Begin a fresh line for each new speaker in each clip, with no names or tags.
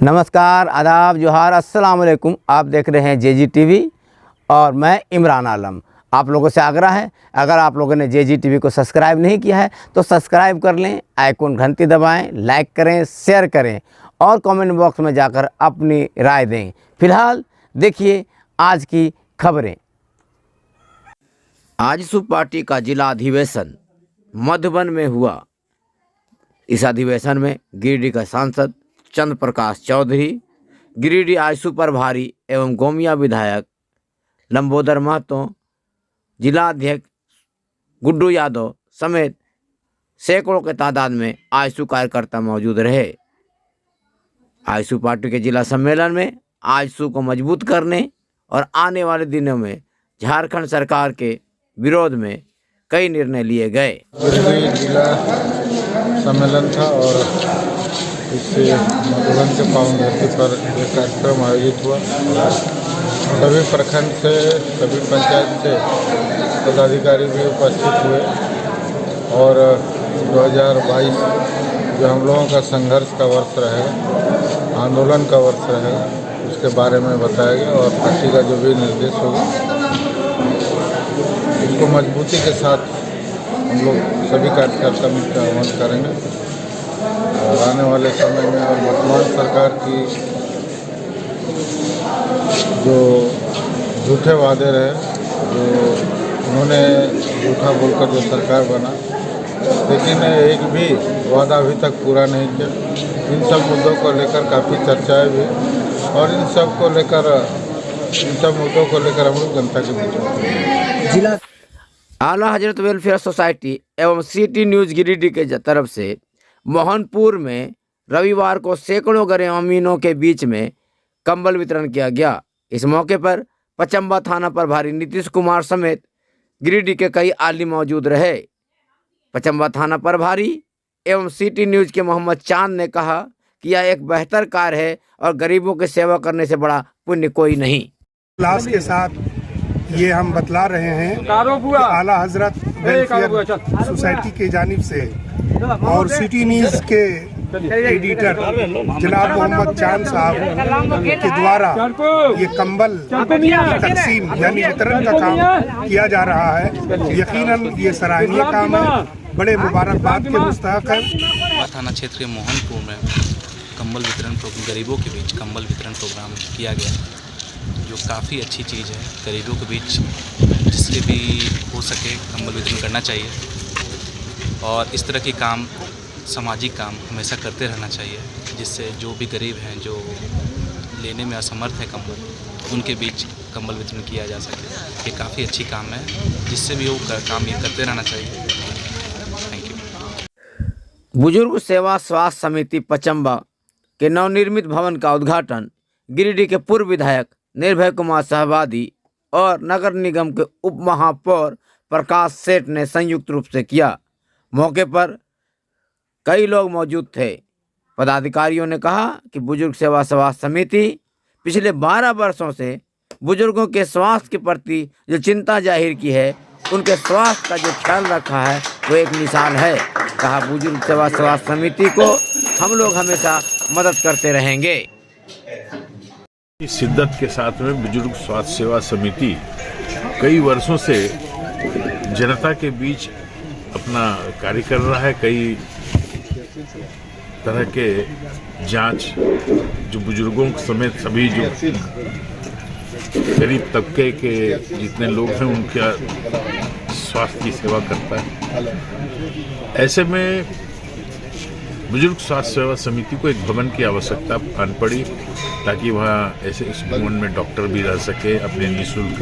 नमस्कार, आदाब, जोहार, अस्सलाम वालेकुम। आप देख रहे हैं जेजी टीवी और मैं इमरान आलम। आप लोगों से आग्रह है, अगर आप लोगों ने जेजी टीवी को सब्सक्राइब नहीं किया है तो सब्सक्राइब कर लें, आइकॉन घंटी दबाएं, लाइक करें, शेयर करें और कमेंट बॉक्स में जाकर अपनी राय दें। फिलहाल देखिए आज की खबरें। आजसू पार्टी का जिला अधिवेशन मधुबन में हुआ। इस अधिवेशन में गिरिडीह का सांसद चंद्र प्रकाश चौधरी, गिरिडीह आजसू प्रभारी एवं गोमिया विधायक लंबोदर महतो, जिला अध्यक्ष गुड्डू यादव समेत सैकड़ों के तादाद में आजसू कार्यकर्ता मौजूद रहे। आजसू पार्टी के जिला सम्मेलन में आजसू को मजबूत करने और आने वाले दिनों में झारखंड सरकार के विरोध में कई निर्णय लिए गए।
जिला सम्मेलन था और इससे मधुबन के पावन धरती पर एक कार्यक्रम आयोजित हुआ। सभी प्रखंड से, सभी पंचायत से पदाधिकारी भी उपस्थित हुए और 2022 जो हम लोगों का संघर्ष का वर्ष रहेगा, आंदोलन का वर्ष रहेगा, उसके बारे में बताया गया और पार्टी का जो भी निर्देश होगा उसको मजबूती के साथ हम लोग सभी कार्यकर्ता मिलकर अमल करेंगे और आने वाले समय में और वर्तमान सरकार की जो झूठे वादे रहे, जो उन्होंने झूठा बोलकर जो सरकार बना, लेकिन एक भी वादा अभी तक पूरा नहीं किया। इन सब मुद्दों को लेकर काफ़ी चर्चाएं भी और इन सब मुद्दों को लेकर हम लोग जनता के बीच में
जिला आला हजरत वेलफेयर सोसाइटी एवं सिटी न्यूज़ गिरिडीह के तरफ से मोहनपुर में रविवार को सैकड़ों ग्रामीणों के बीच में कंबल वितरण किया गया। इस मौके पर पचम्बा थाना प्रभारी नीतीश कुमार समेत गिरिडीह के कई आलिम मौजूद रहे। पचम्बा थाना प्रभारी एवं सिटी न्यूज़ के मोहम्मद चांद ने कहा कि यह एक बेहतर कार्य है और गरीबों की सेवा करने से बड़ा पुण्य कोई नहीं।
क्लास के साथ ये हम बतला रहे हैं कि आला हजरत वेलफेयर सोसाइटी के जानिब से और सिटी न्यूज़ के एडिटर जनाब मोहम्मद चांद साहब के द्वारा ये कंबल तकसीम यानी वितरण का काम किया जा रहा है। यकीनन ये सराहनीय काम है, बड़े मुबारकबाद के मुस्तहक है।
थाना क्षेत्र के मोहनपुर में कंबल वितरण गरीबों के बीच कंबल वितरण प्रोग्राम किया गया, जो काफ़ी अच्छी चीज़ है। गरीबों के बीच जिससे भी हो सके कंबल वितरण करना चाहिए और इस तरह के काम, सामाजिक काम हमेशा करते रहना चाहिए, जिससे जो भी गरीब हैं, जो लेने में असमर्थ है कंबल, उनके बीच कंबल वितरण किया जा सके। ये काफ़ी अच्छी काम है, जिससे भी वो काम ये करते रहना चाहिए। Thank you.
बुजुर्ग सेवा स्वास्थ्य समिति पचम्बा के नवनिर्मित भवन का उद्घाटन गिरिडीह के पूर्व विधायक निर्भय कुमार सहवादी और नगर निगम के उप महापौर प्रकाश सेठ ने संयुक्त रूप से किया। मौके पर कई लोग मौजूद थे। पदाधिकारियों ने कहा कि बुजुर्ग सेवा स्वास्थ्य समिति पिछले 12 वर्षों से बुजुर्गों के स्वास्थ्य के प्रति जो चिंता जाहिर की है, उनके स्वास्थ्य का जो ख्याल रखा है, वो एक मिसाल है। कहा बुजुर्ग सेवा स्वास्थ्य समिति को हम लोग हमेशा मदद करते रहेंगे।
शिद्दत के साथ में बुजुर्ग स्वास्थ्य सेवा समिति कई वर्षों से जनता के बीच अपना कार्य कर रहा है। कई तरह के जांच जो बुजुर्गों समेत सभी जो गरीब तबके के जितने लोग हैं उनका स्वास्थ्य की सेवा करता है। ऐसे में बुजुर्ग स्वास्थ्य सेवा समिति को एक भवन की आवश्यकता आन पड़ी, ताकि वहाँ ऐसे इस भवन में डॉक्टर भी रह सके, अपने निःशुल्क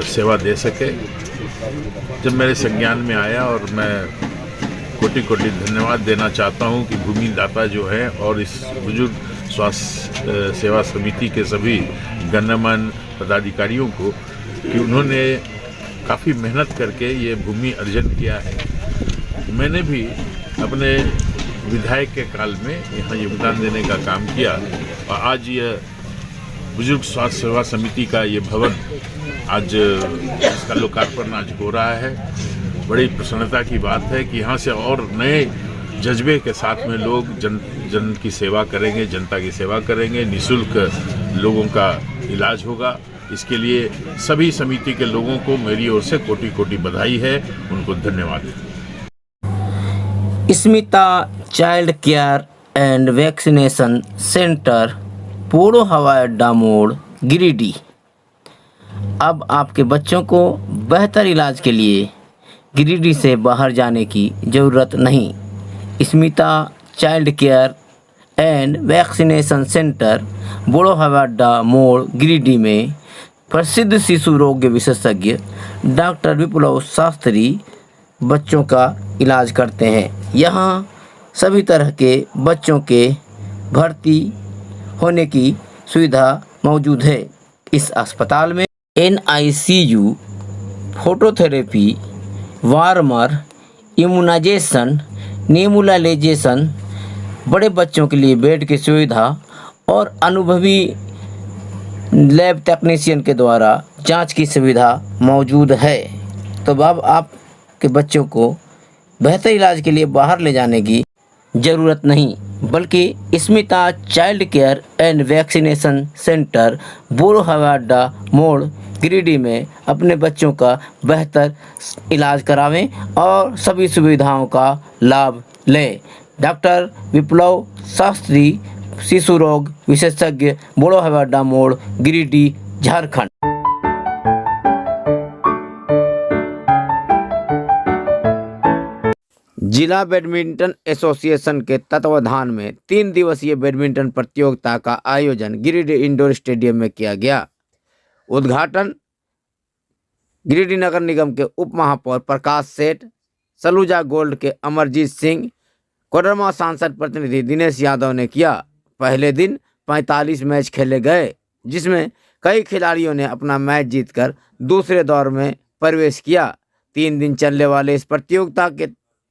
सेवा दे सके। जब मेरे संज्ञान में आया और मैं कोटि कोटि धन्यवाद देना चाहता हूँ कि भूमि दाता जो है और इस बुजुर्ग स्वास्थ्य सेवा समिति के सभी गणमान्य पदाधिकारियों को, कि उन्होंने काफ़ी मेहनत करके ये भूमि अर्जन किया है। मैंने भी अपने विधायक के काल में यहाँ योगदान देने का काम किया और आज यह बुजुर्ग स्वास्थ्य सेवा समिति का ये भवन आज इसका लोकार्पण आज हो रहा है। बड़ी प्रसन्नता की बात है कि यहाँ से और नए जज्बे के साथ में लोग जन की सेवा करेंगे, जनता की सेवा करेंगे, निःशुल्क लोगों का इलाज होगा। इसके लिए सभी समिति के लोगों को मेरी ओर से कोटि कोटि बधाई है, उनको धन्यवाद।
Smita child care and vaccination centre, Podo हवाई अड्डा मोड़, गिरिडीह। अब आपके बच्चों को बेहतर इलाज के लिए गिरिडीह से बाहर जाने की ज़रूरत नहीं। Smita child care and vaccination centre, Podo हवाई अड्डा मोड़, गिरिडीह में प्रसिद्ध शिशु रोग विशेषज्ञ डॉक्टर विप्लव शास्त्री बच्चों का इलाज करते हैं। यहाँ सभी तरह के बच्चों के भर्ती होने की सुविधा मौजूद है। इस अस्पताल में NICU, phototherapy, warmer, immunisation, nebulisation, बड़े बच्चों के लिए बेड की सुविधा और अनुभवी लैब टेक्नीशियन के द्वारा जांच की सुविधा मौजूद है। तो अब आपके बच्चों को बेहतर इलाज के लिए बाहर ले जाने की ज़रूरत नहीं, बल्कि Smita child care and vaccination centre, Podo हवाई अड्डा मोड़, गिरिडीह में अपने बच्चों का बेहतर इलाज करावें और सभी सुविधाओं का लाभ लें। डॉक्टर विप्लव शास्त्री, शिशु रोग विशेषज्ञ, पोड़ो हवाई अड्डा मोड़, गिरिडीह, झारखंड। जिला बैडमिंटन एसोसिएशन के तत्वाधान में 3 दिवसीय बैडमिंटन प्रतियोगिता का आयोजन गिरिडीह इंडोर स्टेडियम में किया गया। उद्घाटन गिरिडीह नगर निगम के उप महापौर प्रकाश सेठ, सलूजा गोल्ड के अमरजीत सिंह, कोडरमा सांसद प्रतिनिधि दिनेश यादव ने किया। पहले दिन 45 मैच खेले गए, जिसमें कई खिलाड़ियों ने अपना मैच जीतकर दूसरे दौर में प्रवेश किया। 3 दिन चलने वाले इस प्रतियोगिता के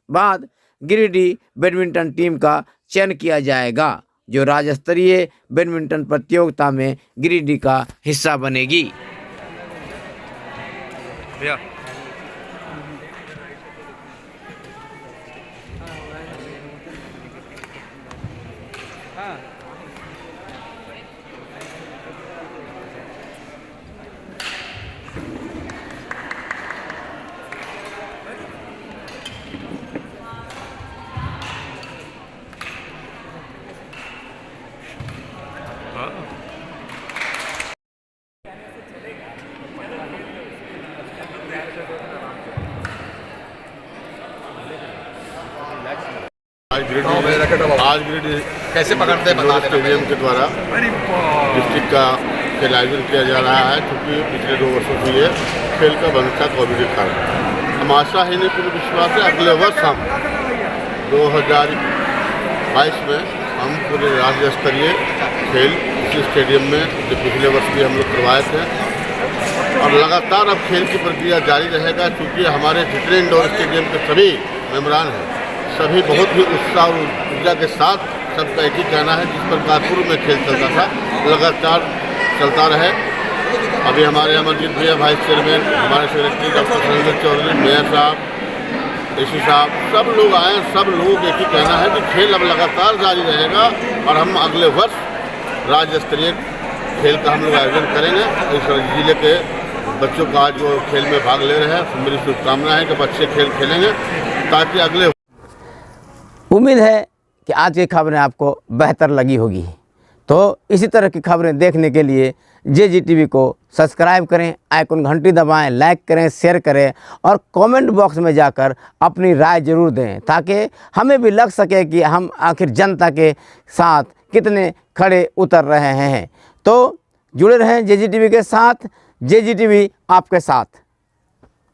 बाद गिरिडीह बैडमिंटन टीम का चयन किया जाएगा, जो राज्य स्तरीय बैडमिंटन प्रतियोगिता में गिरिडीह का हिस्सा बनेगी।
आज गिरिडीह कैसे पकड़ते स्टेडियम के द्वारा डिस्ट्रिक्ट का खेल आयोजन किया जा रहा है, क्योंकि पिछले 2 वर्षों से ये खेल का बंद था कोविड के कारण। हम आशा ही नहीं, पूरी विश्वास है अगले वर्ष हम 2022 में हम पूरे राज्य स्तरीय खेल इसी स्टेडियम में, जो पिछले वर्ष भी हम लोग करवाए थे, और लगातार अब खेल की प्रक्रिया जारी रहेगा, क्योंकि हमारे जितने इंडोर स्टेडियम के सभी मेम्बरान हैं, सभी बहुत ही उत्साह और ऊर्जा के साथ सबका एक ही कहना है, जिस प्रकार पूर्व में खेल चलता था लगातार चलता रहे। अभी हमारे अमरजीत भैया वाइस चेयरमैन, हमारे secretary doctor Surendra Chaudhary, mayor साहब, AC साहब, सब लोग आए। सब लोगों का एक ही कहना है कि खेल अब लगातार जारी रहेगा और हम अगले वर्ष राज्य स्तरीय खेल का हम लोग आयोजन करेंगे। इस जिले के बच्चों को आज वो खेल में भाग ले रहे हैं, मेरी शुभकामना है कि बच्चे खेल खेलेंगे, ताकि अगले।
उम्मीद है कि आज की खबरें आपको बेहतर लगी होगी। तो इसी तरह की खबरें देखने के लिए JGTV को सब्सक्राइब करें, आइकन घंटी दबाएं, लाइक करें, शेयर करें और कमेंट बॉक्स में जाकर अपनी राय ज़रूर दें, ताकि हमें भी लग सके कि हम आखिर जनता के साथ कितने खड़े उतर रहे हैं। तो जुड़े रहें JGTV के साथ, JGTV आपके साथ।